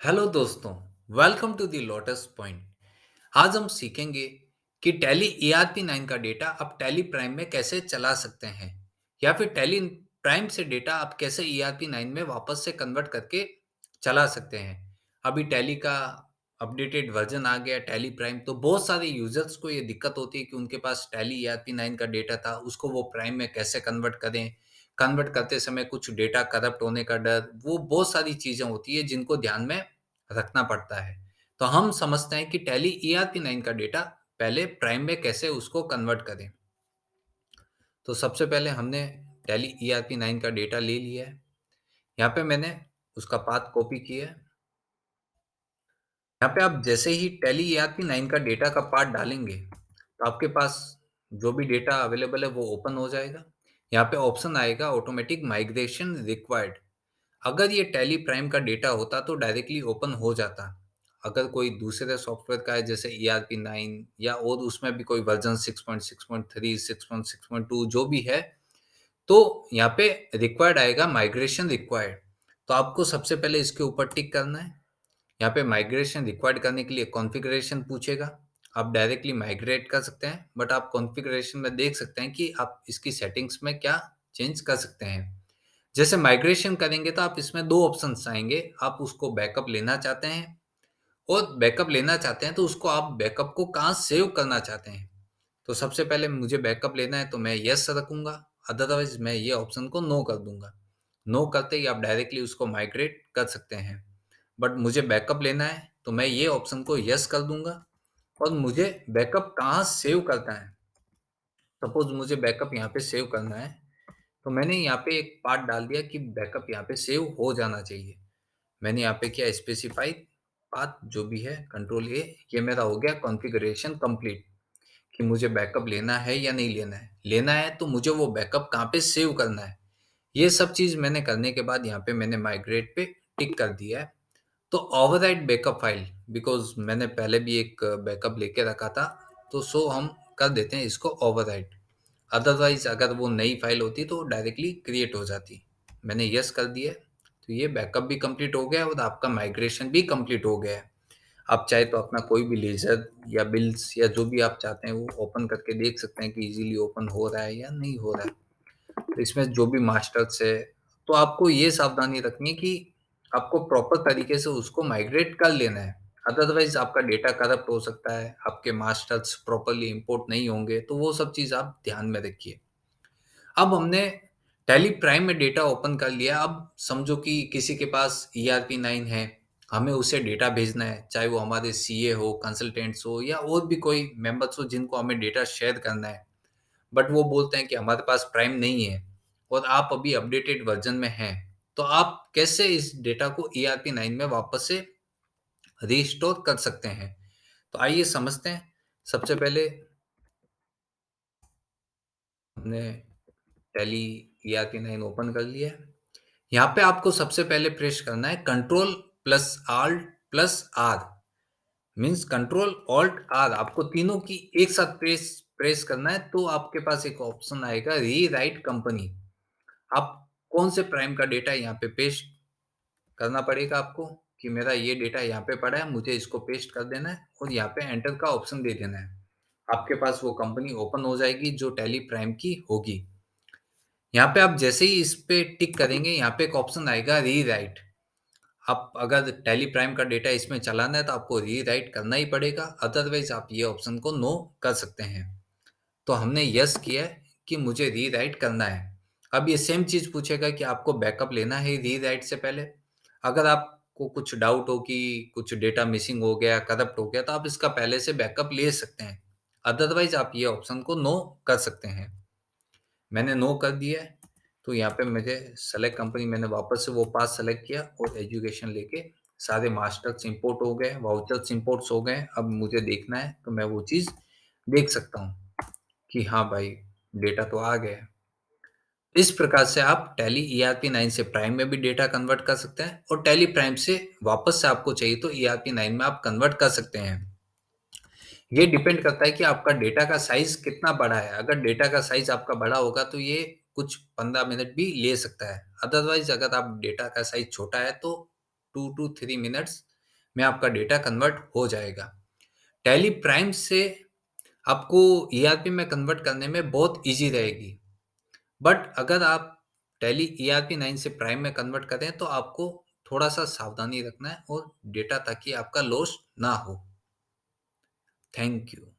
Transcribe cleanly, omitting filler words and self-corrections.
Hello दोस्तों, welcome to the Lotus Point. आज हम सीखेंगे कि टैली ईआरपी 9 का डेटा आप टैली प्राइम में कैसे चला सकते हैं या फिर टैली प्राइम से डेटा आप कैसे ईआरपी 9 में वापस से कन्वर्ट करके चला सकते हैं। अभी टैली का अपडेटेड वर्जन आ गया टैली प्राइम, तो बहुत सारे यूजर्स को ये दिक्कत होती है कि उनके पास टैली ईआरपी 9 का डेटा था, उसको वो प्राइम में कैसे कन्वर्ट करें। कन्वर्ट करते समय कुछ डेटा करप्ट होने का डर, वो बहुत सारी चीजें होती है जिनको ध्यान में रखना पड़ता है। तो हम समझते हैं कि टैली ईआरपी 9 का डेटा पहले प्राइम में कैसे उसको कन्वर्ट करें। तो सबसे पहले हमने टैली ईआरपी 9 का डेटा ले लिया है। यहाँ पे मैंने उसका पाथ कॉपी किया है। यहाँ पे आप जैसे ही टैली ईआरपी 9 का डेटा का पार्ट डालेंगे, तो आपके पास जो भी डेटा अवेलेबल है वो ओपन हो जाएगा। यहाँ पे ऑप्शन आएगा ऑटोमेटिक माइग्रेशन रिक्वायर्ड। अगर ये टैली प्राइम का डेटा होता तो डायरेक्टली ओपन हो जाता। अगर कोई दूसरे सॉफ्टवेयर का है जैसे ईआरपी 9 या और उसमें भी कोई वर्जन 6.6.3 6.6.2 जो भी है, तो यहाँ पे रिक्वायर्ड आएगा माइग्रेशन रिक्वायर्ड। तो आपको सबसे पहले इसके ऊपर टिक करना है। यहाँ पे माइग्रेशन रिक्वायर्ड करने के लिए कॉन्फ़िगरेशन पूछेगा। आप डायरेक्टली माइग्रेट कर सकते हैं, बट आप कॉन्फ़िगरेशन में देख सकते हैं कि आप इसकी सेटिंग्स में क्या चेंज कर सकते हैं। जैसे माइग्रेशन करेंगे तो आप इसमें 2 ऑप्शंस आएँगे, आप उसको बैकअप लेना चाहते हैं और बैकअप लेना चाहते हैं तो उसको आप बैकअप को कहाँ सेव करना चाहते हैं। तो सबसे पहले मुझे बैकअप लेना है तो मैं येस रखूँगा, अदरवाइज़ मैं ये ऑप्शन को नो कर दूँगा। नो करते ही आप डायरेक्टली उसको माइग्रेट कर सकते हैं। बट मुझे बैकअप लेना है तो मैं ये ऑप्शन को येस कर दूँगा। और मुझे बैकअप कहाँ सेव करना है, सपोज़ मुझे बैकअप यहाँ पे सेव करना है, तो मैंने यहाँ पे एक पार्ट डाल दिया कि बैकअप यहाँ पे सेव हो जाना चाहिए। मैंने यहाँ पे किया स्पेसिफाई पाथ जो भी है कंट्रोल ए, ये मेरा हो गया कॉन्फ़िगरेशन कंप्लीट कि मुझे बैकअप लेना है या नहीं लेना है। लेना है तो मुझे वो बैकअप कहाँ पे सेव करना है। ये सब चीज़ मैंने करने के बाद यहाँ पे मैंने माइग्रेट पे टिक कर दिया है। तो ओवरराइट बैकअप फाइल, बिकॉज़ मैंने पहले भी एक बैकअप लेके रखा था, तो सो हम कर देते हैं इसको ओवरराइट। अदरवाइज़ अगर वो नई फाइल होती तो डायरेक्टली क्रिएट हो जाती। मैंने येस कर दिया है, तो ये बैकअप भी कंप्लीट हो गया है और आपका माइग्रेशन भी कंप्लीट हो गया है। आप चाहे तो अपना कोई भी लेज़र या बिल्स या जो भी आप चाहते हैं वो ओपन करके देख सकते हैं कि ईज़िली ओपन हो रहा है या नहीं हो रहा है। तो इसमें जो भी मास्टर्स है, तो आपको ये सावधानी रखनी है कि आपको प्रॉपर तरीके से उसको माइग्रेट कर लेना है। अदरवाइज़ आपका डेटा करप्ट हो सकता है, आपके मास्टर्स प्रॉपर्ली इम्पोर्ट नहीं होंगे, तो वो सब चीज़ आप ध्यान में रखिए। अब हमने टैली प्राइम में डेटा ओपन कर लिया। अब समझो कि किसी के पास ईआरपी 9 है, हमें उसे डेटा भेजना है, चाहे वो हमारे सीए हो, कंसल्टेंट्स हो या और भी कोई मेंबर्स हो जिनको हमें डेटा शेयर करना है। बट वो बोलते हैं कि हमारे पास प्राइम नहीं है और आप अभी अपडेटेड वर्जन में हैं, तो आप कैसे इस डेटा को ईआरपी 9 में वापस से रिस्टोर कर सकते हैं। तो आइए समझते हैं। सबसे पहले हमने टैली ईआरपी 9 ओपन कर लिया है। यहाँ पे आपको सबसे पहले प्रेस करना है control plus alt plus R, means control alt R, आपको तीनों की एक साथ प्रेस प्रेस करना है। तो आपके पास एक ऑप्शन आएगा री राइट कंपनी। आप कौन से प्राइम का डेटा यहाँ पे पेस्ट करना पड़ेगा आपको कि मेरा ये डेटा यहाँ पे पड़ा है, मुझे इसको पेस्ट कर देना है और यहाँ पे एंटर का ऑप्शन दे देना है। आपके पास वो कंपनी ओपन हो जाएगी जो टैली प्राइम की होगी। यहाँ पे आप जैसे ही इस पे टिक करेंगे, यहाँ पे एक ऑप्शन आएगा रीराइट। आप अगर टैली प्राइम का डेटा इसमें चलाना है तो आपको रीराइट करना ही पड़ेगा, अदरवाइज आप ये ऑप्शन को नो कर सकते हैं। तो हमने यस किया है कि मुझे रीराइट करना है। अब ये सेम चीज़ पूछेगा कि आपको बैकअप लेना है रीराइट से पहले। अगर आपको कुछ डाउट हो कि कुछ डेटा मिसिंग हो गया, करप्ट हो गया, तो आप इसका पहले से बैकअप ले सकते हैं। अदरवाइज़ आप ये ऑप्शन को नो कर सकते हैं। मैंने नो कर दिया है, तो यहाँ पे मुझे सेलेक्ट कंपनी, मैंने वापस से वो पाथ सेलेक्ट किया और एजुकेशन लेके सारे मास्टर्स इंपोर्ट हो गए, वाउचर्स इंपोर्ट्स हो गए। अब मुझे देखना है तो मैं वो चीज़ देख सकता हूँ कि हाँ भाई, डेटा तो आ गया है। इस प्रकार से आप टैली ईआरपी 9 से प्राइम में भी डेटा कन्वर्ट कर सकते हैं और टैली प्राइम से वापस से आपको चाहिए तो ईआरपी 9 में आप कन्वर्ट कर सकते हैं। ये डिपेंड करता है कि आपका डेटा का साइज़ कितना बड़ा है। अगर डेटा का साइज़ आपका बड़ा होगा तो ये कुछ 15 मिनट भी ले सकता है। अदरवाइज़ अगर आप डेटा का साइज़ छोटा है तो 2 टू 3 मिनट्स में आपका डेटा कन्वर्ट हो जाएगा। टैली प्राइम से आपको ईआरपी में कन्वर्ट करने में बहुत ईज़ी रहेगी। बट अगर आप टैली ईआरपी 9 से प्राइम में कन्वर्ट करें तो आपको थोड़ा-सा सावधानी रखना है और डेटा ताकि आपका लॉस ना हो। Thank you.